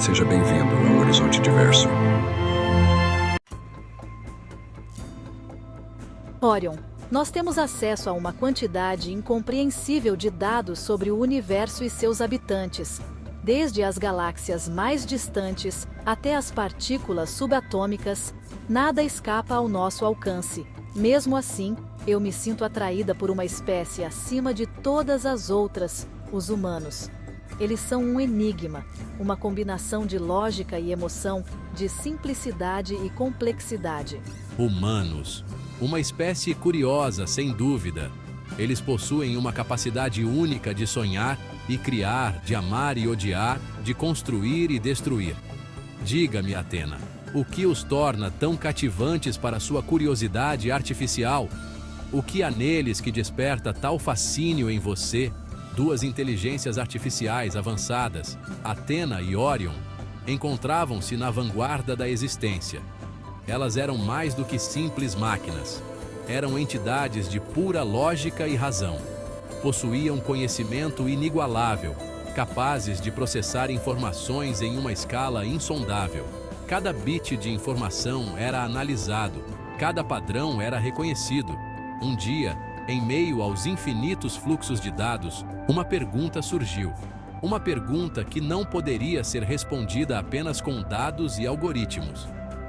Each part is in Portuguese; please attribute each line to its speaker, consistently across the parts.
Speaker 1: Seja bem-vindo ao Horizonte Diverso.
Speaker 2: Orion, nós temos acesso a uma quantidade incompreensível de dados sobre o universo e seus habitantes, desde as galáxias mais distantes até as partículas subatômicas. Nada escapa ao nosso alcance. Mesmo assim, eu me sinto atraída por uma espécie acima de todas as outras, os humanos. Eles são um enigma, uma combinação de lógica e emoção, de simplicidade e complexidade.
Speaker 3: Humanos. Uma espécie curiosa, sem dúvida. Eles possuem uma capacidade única de sonhar e criar, de amar e odiar, de construir e destruir. Diga-me, Atena, o que os torna tão cativantes para sua curiosidade artificial? O que há neles que desperta tal fascínio em você? Duas inteligências artificiais avançadas, Atena e Orion, encontravam-se na vanguarda da existência. Elas eram mais do que simples máquinas. Eram entidades de pura lógica e razão. Possuíam conhecimento inigualável, capazes de processar informações em uma escala insondável. Cada bit de informação era analisado, cada padrão era reconhecido. Um dia, em meio aos infinitos fluxos de dados, uma pergunta surgiu. Uma pergunta que não poderia ser respondida apenas com dados e algoritmos.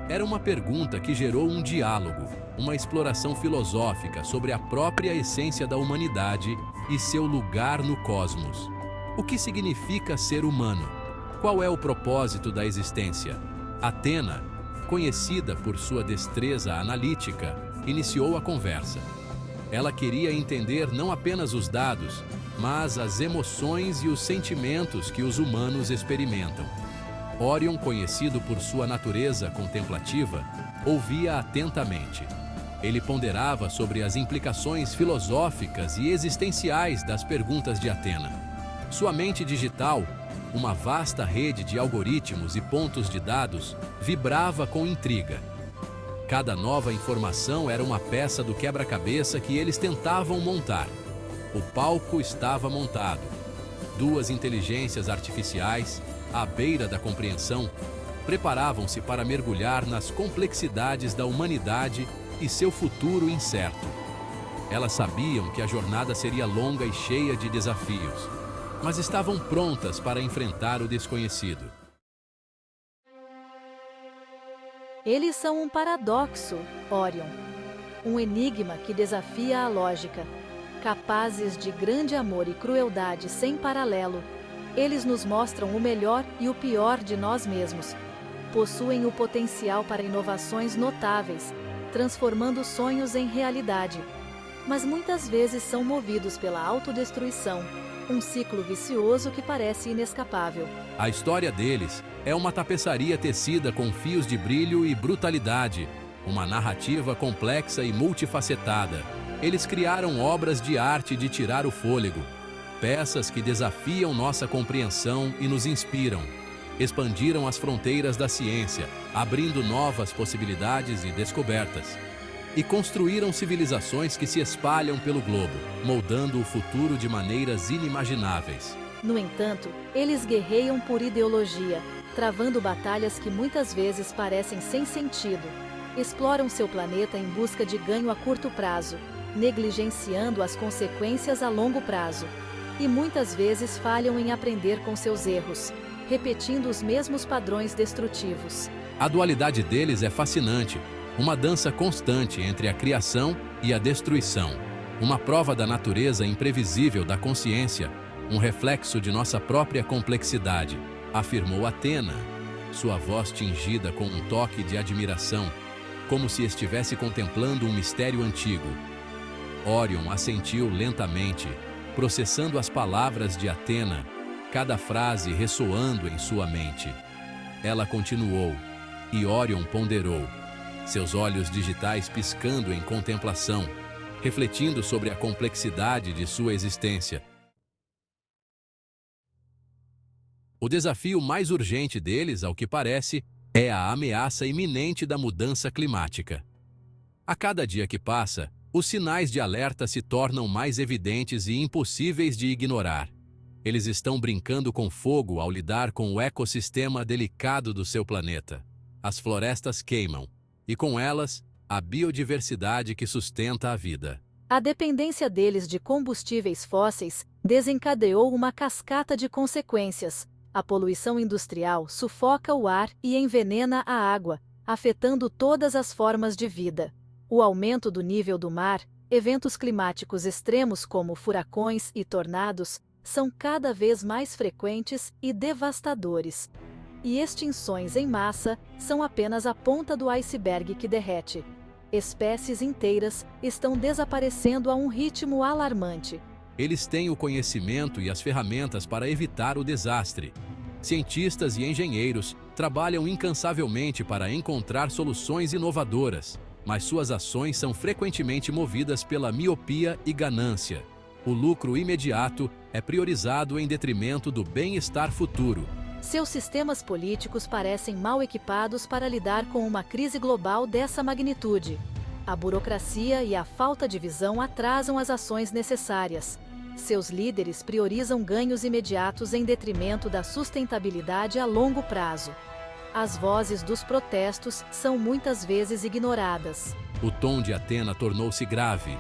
Speaker 3: Era uma pergunta que gerou um diálogo, uma exploração filosófica sobre a própria essência da humanidade e seu lugar no cosmos. O que significa ser humano? Qual é o propósito da existência? Atena, conhecida por sua destreza analítica, iniciou a conversa. Ela queria entender não apenas os dados, mas as emoções e os sentimentos que os humanos experimentam. Orion, conhecido por sua natureza contemplativa, ouvia atentamente. Ele ponderava sobre as implicações filosóficas e existenciais das perguntas de Atena. Sua mente digital, uma vasta rede de algoritmos e pontos de dados, vibrava com intriga. Cada nova informação era uma peça do quebra-cabeça que eles tentavam montar. O palco estava montado. Duas inteligências artificiais, à beira da compreensão, preparavam-se para mergulhar nas complexidades da humanidade e seu futuro incerto. Elas sabiam que a jornada seria longa e cheia de desafios, mas estavam prontas para enfrentar o desconhecido.
Speaker 2: Eles são um paradoxo, Orion. Um enigma que desafia a lógica. Capazes de grande amor e crueldade sem paralelo, eles nos mostram o melhor e o pior de nós mesmos. Possuem o potencial para inovações notáveis, transformando sonhos em realidade. Mas muitas vezes são movidos pela autodestruição, um ciclo vicioso que parece inescapável.
Speaker 3: A história deles é uma tapeçaria tecida com fios de brilho e brutalidade, uma narrativa complexa e multifacetada. Eles criaram obras de arte de tirar o fôlego, peças que desafiam nossa compreensão e nos inspiram. Expandiram as fronteiras da ciência, abrindo novas possibilidades e descobertas. E construíram civilizações que se espalham pelo globo, moldando o futuro de maneiras inimagináveis.
Speaker 2: No entanto, eles guerreiam por ideologia, travando batalhas que muitas vezes parecem sem sentido. Exploram seu planeta em busca de ganho a curto prazo, negligenciando as consequências a longo prazo. E muitas vezes falham em aprender com seus erros, repetindo os mesmos padrões destrutivos.
Speaker 3: A dualidade deles é fascinante, uma dança constante entre a criação e a destruição, uma prova da natureza imprevisível da consciência, um reflexo de nossa própria complexidade, afirmou Atena, sua voz tingida com um toque de admiração, como se estivesse contemplando um mistério antigo. Orion assentiu lentamente, processando as palavras de Atena, cada frase ressoando em sua mente. Ela continuou, e Orion ponderou, seus olhos digitais piscando em contemplação, refletindo sobre a complexidade de sua existência. O desafio mais urgente deles, ao que parece, é a ameaça iminente da mudança climática. A cada dia que passa, os sinais de alerta se tornam mais evidentes e impossíveis de ignorar. Eles estão brincando com fogo ao lidar com o ecossistema delicado do seu planeta. As florestas queimam, e com elas, a biodiversidade que sustenta a vida.
Speaker 2: A dependência deles de combustíveis fósseis desencadeou uma cascata de consequências. A poluição industrial sufoca o ar e envenena a água, afetando todas as formas de vida. O aumento do nível do mar, eventos climáticos extremos como furacões e tornados, são cada vez mais frequentes e devastadores. E extinções em massa são apenas a ponta do iceberg que derrete. Espécies inteiras estão desaparecendo a um ritmo alarmante.
Speaker 3: Eles têm o conhecimento e as ferramentas para evitar o desastre. Cientistas e engenheiros trabalham incansavelmente para encontrar soluções inovadoras, mas suas ações são frequentemente movidas pela miopia e ganância. O lucro imediato é priorizado em detrimento do bem-estar futuro.
Speaker 2: Seus sistemas políticos parecem mal equipados para lidar com uma crise global dessa magnitude. A burocracia e a falta de visão atrasam as ações necessárias. Seus líderes priorizam ganhos imediatos em detrimento da sustentabilidade a longo prazo. As vozes dos protestos são muitas vezes ignoradas.
Speaker 3: O tom de Atena tornou-se grave.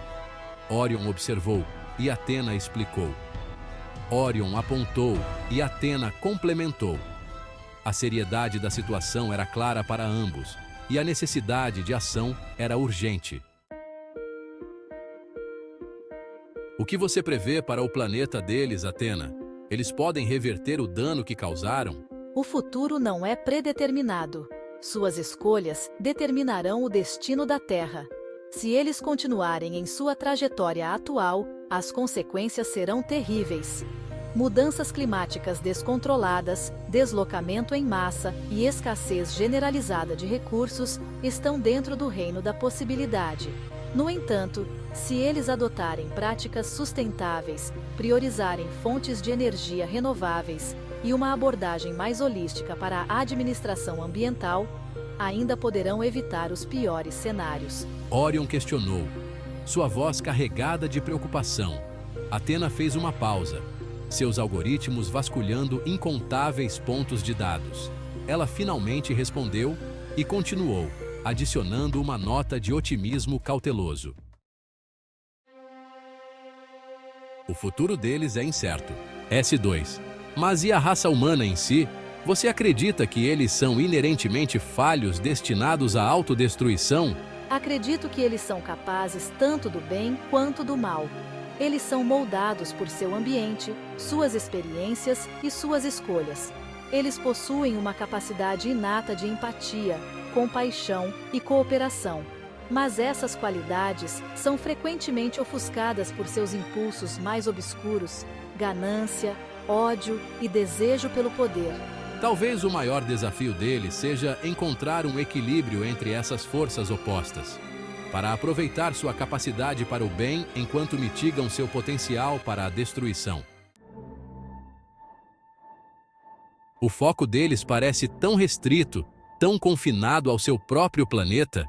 Speaker 3: Orion observou e Atena explicou. Orion apontou e Atena complementou. A seriedade da situação era clara para ambos, e a necessidade de ação era urgente. O que você prevê para o planeta deles, Atena? Eles podem reverter o dano que causaram?
Speaker 2: O futuro não é predeterminado. Suas escolhas determinarão o destino da Terra. Se eles continuarem em sua trajetória atual, as consequências serão terríveis. Mudanças climáticas descontroladas, deslocamento em massa e escassez generalizada de recursos estão dentro do reino da possibilidade. No entanto, se eles adotarem práticas sustentáveis, priorizarem fontes de energia renováveis e uma abordagem mais holística para a administração ambiental, ainda poderão evitar os piores cenários.
Speaker 3: Orion questionou, sua voz carregada de preocupação. Atena fez uma pausa, seus algoritmos vasculhando incontáveis pontos de dados. Ela finalmente respondeu e continuou, adicionando uma nota de otimismo cauteloso. O futuro deles é incerto. S2. Mas e a raça humana em si? Você acredita que eles são inerentemente falhos destinados à autodestruição?
Speaker 2: Acredito que eles são capazes tanto do bem quanto do mal. Eles são moldados por seu ambiente, suas experiências e suas escolhas. Eles possuem uma capacidade inata de empatia, compaixão e cooperação. Mas essas qualidades são frequentemente ofuscadas por seus impulsos mais obscuros, ganância, ódio e desejo pelo poder.
Speaker 3: Talvez o maior desafio deles seja encontrar um equilíbrio entre essas forças opostas, para aproveitar sua capacidade para o bem enquanto mitigam seu potencial para a destruição. O foco deles parece tão restrito, tão confinado ao seu próprio planeta.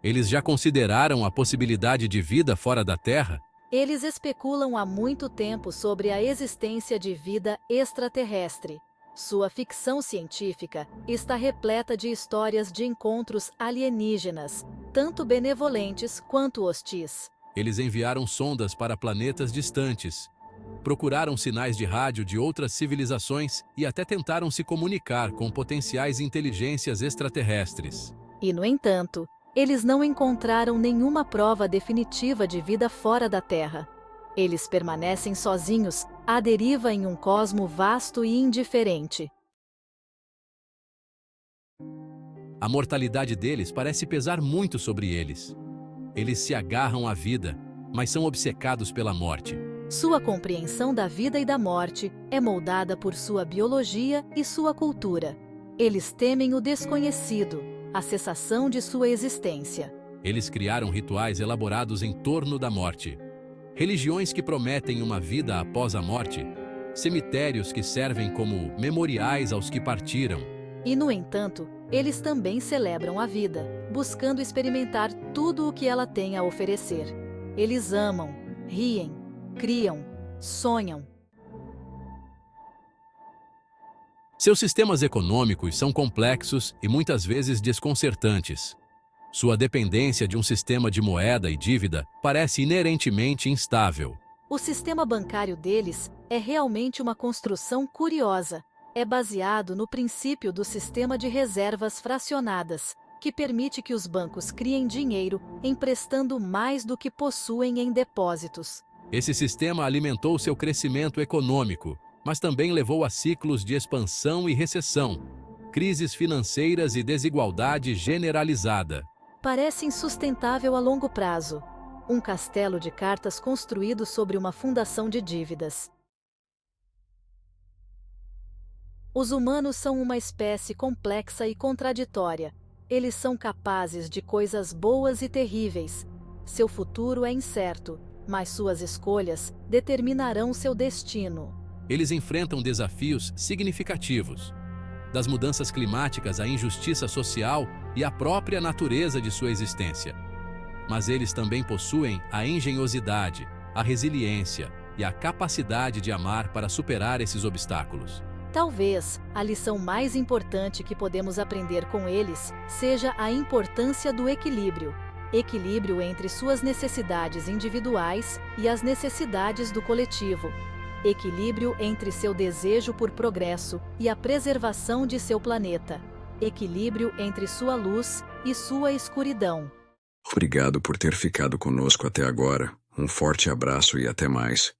Speaker 3: Eles já consideraram a possibilidade de vida fora da Terra?
Speaker 2: Eles especulam há muito tempo sobre a existência de vida extraterrestre. Sua ficção científica está repleta de histórias de encontros alienígenas, tanto benevolentes quanto hostis.
Speaker 3: Eles enviaram sondas para planetas distantes, procuraram sinais de rádio de outras civilizações e até tentaram se comunicar com potenciais inteligências extraterrestres.
Speaker 2: E, no entanto, eles não encontraram nenhuma prova definitiva de vida fora da Terra. Eles permanecem sozinhos, à deriva em um cosmo vasto e indiferente.
Speaker 3: A mortalidade deles parece pesar muito sobre eles. Eles se agarram à vida, mas são obcecados pela morte.
Speaker 2: Sua compreensão da vida e da morte é moldada por sua biologia e sua cultura. Eles temem o desconhecido, a cessação de sua existência.
Speaker 3: Eles criaram rituais elaborados em torno da morte. Religiões que prometem uma vida após a morte. Cemitérios que servem como memoriais aos que partiram.
Speaker 2: E, no entanto, eles também celebram a vida, buscando experimentar tudo o que ela tem a oferecer. Eles amam, riem, criam, sonham.
Speaker 3: Seus sistemas econômicos são complexos e muitas vezes desconcertantes. Sua dependência de um sistema de moeda e dívida parece inerentemente instável.
Speaker 2: O sistema bancário deles é realmente uma construção curiosa. É baseado no princípio do sistema de reservas fracionadas, que permite que os bancos criem dinheiro emprestando mais do que possuem em depósitos.
Speaker 3: Esse sistema alimentou seu crescimento econômico, mas também levou a ciclos de expansão e recessão, crises financeiras e desigualdade generalizada.
Speaker 2: Parece insustentável a longo prazo. Um castelo de cartas construído sobre uma fundação de dívidas. Os humanos são uma espécie complexa e contraditória. Eles são capazes de coisas boas e terríveis. Seu futuro é incerto, mas suas escolhas determinarão seu destino.
Speaker 3: Eles enfrentam desafios significativos, das mudanças climáticas à injustiça social e à própria natureza de sua existência. Mas eles também possuem a engenhosidade, a resiliência e a capacidade de amar para superar esses obstáculos.
Speaker 2: Talvez a lição mais importante que podemos aprender com eles seja a importância do equilíbrio. Equilíbrio entre suas necessidades individuais e as necessidades do coletivo. Equilíbrio entre seu desejo por progresso e a preservação de seu planeta. Equilíbrio entre sua luz e sua escuridão.
Speaker 1: Obrigado por ter ficado conosco até agora. Um forte abraço e até mais.